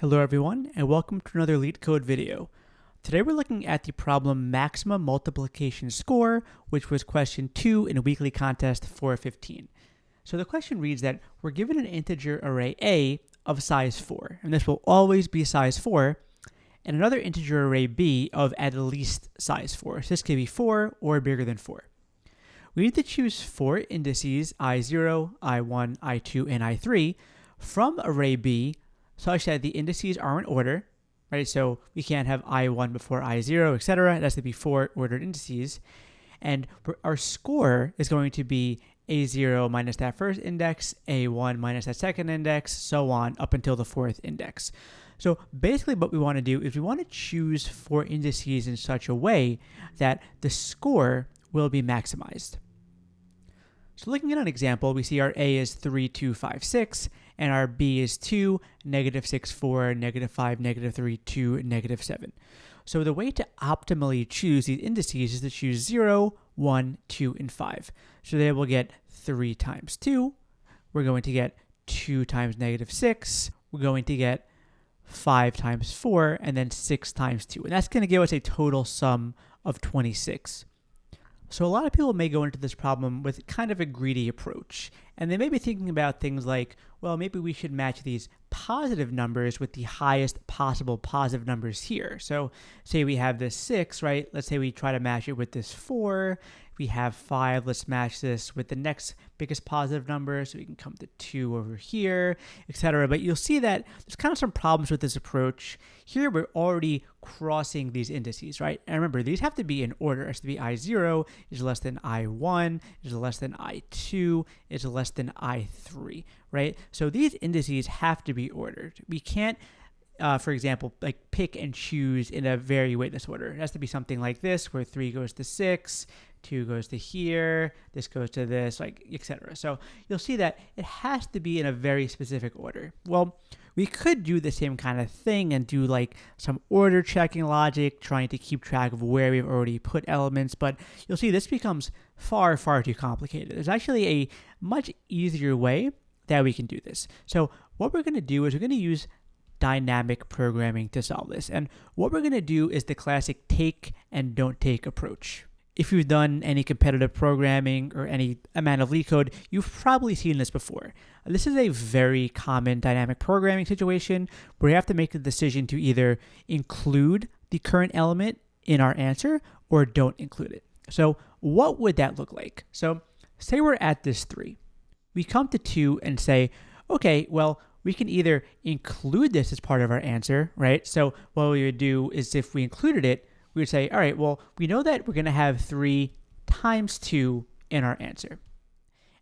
Hello everyone, and welcome to another Leetcode video. Today we're looking at the problem maximum multiplication score, which was question 2 in a weekly contest 415. So the question reads that we're given an integer array A of size 4, and this will always be size 4, and another integer array B of at least size 4. So this could be 4 or bigger than 4. We need to choose 4 indices I0, I1, I2, and I3 from array B such that the indices are in order, right? So we can't have I1 before I0, etc. It has to be 4 ordered indices. And our score is going to be A0 minus that first index, A1 minus that second index, so on up until the 4th index. So basically what we want to do is we want to choose 4 indices in such a way that the score will be maximized. So looking at an example, we see our A is 3, 2, 5, 6, and our B is 2, negative 6, 4, negative 5, negative 3, 2, negative 7. So the way to optimally choose these indices is to choose 0, 1, 2, and 5. So there we'll get 3 times 2. We're going to get 2 times negative 6. We're going to get 5 times 4, and then 6 times 2. And that's going to give us a total sum of 26. So a lot of people may go into this problem with kind of a greedy approach, and they may be thinking about things like, well, maybe we should match these positive numbers with the highest possible positive numbers here. So say we have this 6, right? Let's say we try to match it with this 4. We have 5, let's match this with the next biggest positive number, so we can come to 2 over here, etc. But you'll see that there's kind of some problems with this approach. Here we're already crossing these indices, right? And remember, these have to be in order. It has to be I0 is less than I1, is less than I2, is less than I3, right? So these indices have to be ordered. We can't for example, like pick and choose in a very weightless order. It has to be something like this, where 3 goes to 6, 2 goes to here, this goes to this, like etc. So you'll see that it has to be in a very specific order. Well, we could do the same kind of thing and do like some order checking logic, trying to keep track of where we've already put elements, but you'll see this becomes far, far too complicated. There's actually a much easier way that we can do this. So what we're going to do is we're going to use dynamic programming to solve this. And what we're going to do is the classic take and don't take approach. If you've done any competitive programming or any amount of Leetcode, you've probably seen this before. This is a very common dynamic programming situation where you have to make the decision to either include the current element in our answer or don't include it. So what would that look like? So say we're at this 3. We come to 2 and say, okay, well, we can either include this as part of our answer, right? So what we would do is if we included it, we would say, all right, well, we know that we're going to have 3 times 2 in our answer.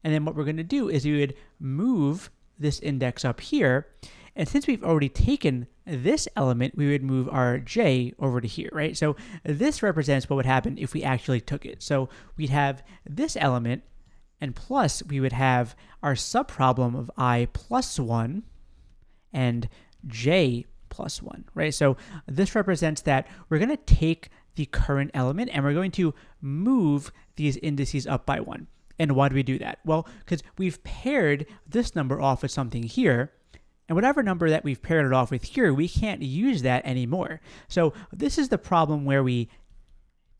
And then what we're going to do is we would move this index up here. And since we've already taken this element, we would move our j over to here, right? So this represents what would happen if we actually took it. So we'd have this element, and plus we would have our subproblem of I plus 1 and j plus 1, right? So this represents that we're going to take the current element and we're going to move these indices up by 1. And why do we do that? Well, because we've paired this number off with something here, and whatever number that we've paired it off with here, we can't use that anymore. So this is the problem where we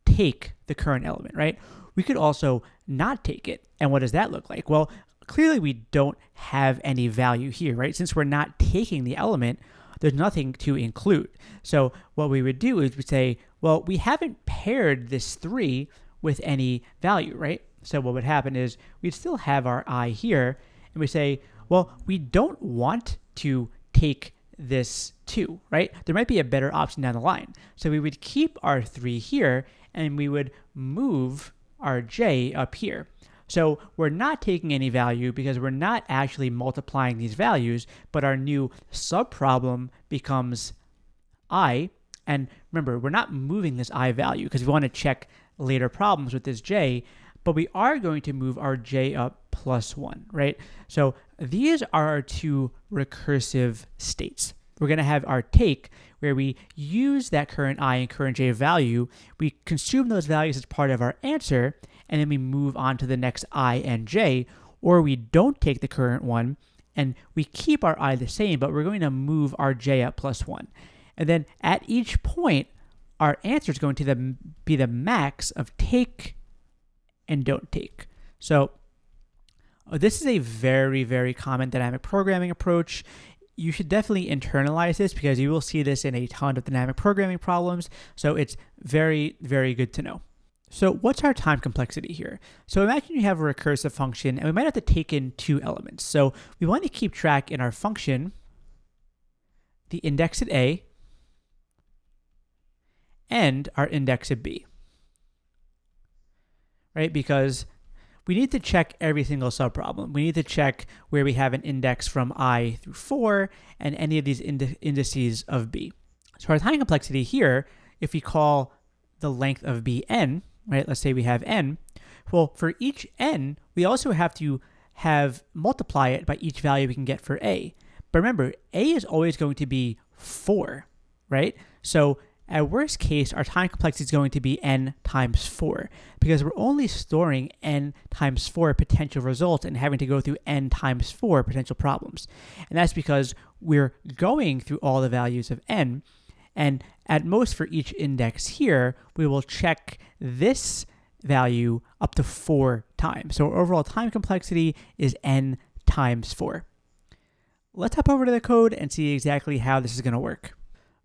take the current element, right? We could also not take it. And what does that look like? Well, clearly we don't have any value here, right? Since we're not taking the element, there's nothing to include. So what we would do is we say, well, we haven't paired this 3 with any value, right? So what would happen is we'd still have our I here, and we say, well, we don't want to take this 2, right? There might be a better option down the line. So we would keep our 3 here, and we would move our j up here. So we're not taking any value because we're not actually multiplying these values, but our new subproblem becomes I. And remember, we're not moving this I value because we want to check later problems with this j, but we are going to move our j up plus 1, right? So these are our 2 recursive states. We're going to have our take where we use that current I and current j value, we consume those values as part of our answer, and then we move on to the next I and j, or we don't take the current one and we keep our I the same, but we're going to move our j up +1. And then at each point, our answer is going to be the max of take and don't take. So this is a very, very common dynamic programming approach. You should definitely internalize this because you will see this in a ton of dynamic programming problems. So it's very, very good to know. So what's our time complexity here? So imagine you have a recursive function and we might have to take in 2 elements. So we want to keep track in our function, the index at A and our index at B, right? Because we need to check every single subproblem. We need to check where we have an index from I through 4 and any of these indices of B. So our time complexity here, if we call the length of B n, right? Let's say we have n. Well, for each n, we also have to multiply it by each value we can get for A. But remember, A is always going to be 4, right? So at worst case, our time complexity is going to be n times 4 because we're only storing n times 4 potential results and having to go through n times 4 potential problems. And that's because we're going through all the values of n, and at most for each index here, we will check this value up to 4 times. So our overall time complexity is n times 4. Let's hop over to the code and see exactly how this is going to work.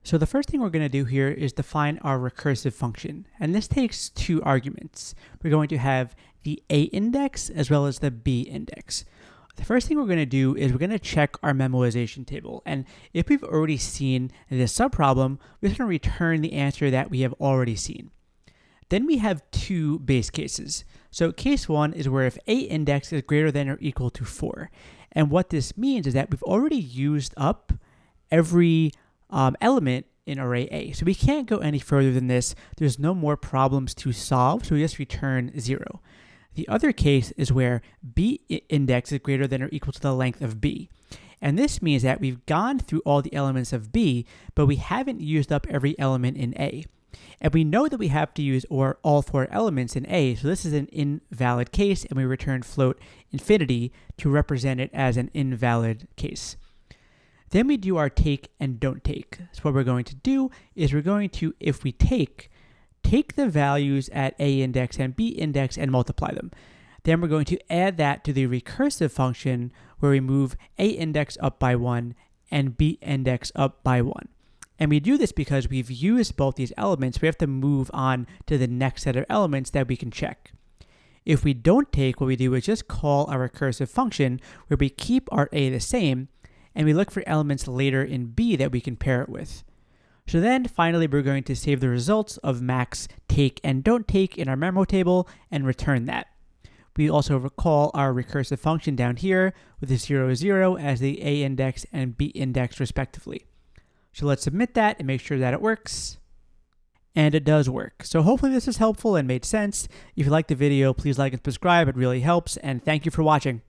So the first thing we're going to do here is define our recursive function, and this takes 2 arguments. We're going to have the A index as well as the B index. The first thing we're going to do is we're going to check our memoization table, and if we've already seen this subproblem, we're just going to return the answer that we have already seen. Then we have 2 base cases. So case 1 is where if A index is greater than or equal to 4, and what this means is that we've already used up every element in array A. So we can't go any further than this. There's no more problems to solve, so we just return 0. The other case is where B index is greater than or equal to the length of B. And this means that we've gone through all the elements of B, but we haven't used up every element in A. And we know that we have to use all 4 elements in A, so this is an invalid case, and we return float infinity to represent it as an invalid case. Then we do our take and don't take. So what we're going to do is we're going to, if we take the values at A index and B index and multiply them. Then we're going to add that to the recursive function where we move A index up by 1 and B index up by 1. And we do this because we've used both these elements. We have to move on to the next set of elements that we can check. If we don't take, what we do is just call our recursive function where we keep our A the same, and we look for elements later in B that we can pair it with. So then finally we're going to save the results of max, take, and don't take in our memo table and return that. We also recall our recursive function down here with the 0, 0 as the A index and B index respectively. So let's submit that and make sure that it works. And it does work. So hopefully this is helpful and made sense. If you liked the video, please like and subscribe. It really helps. And thank you for watching.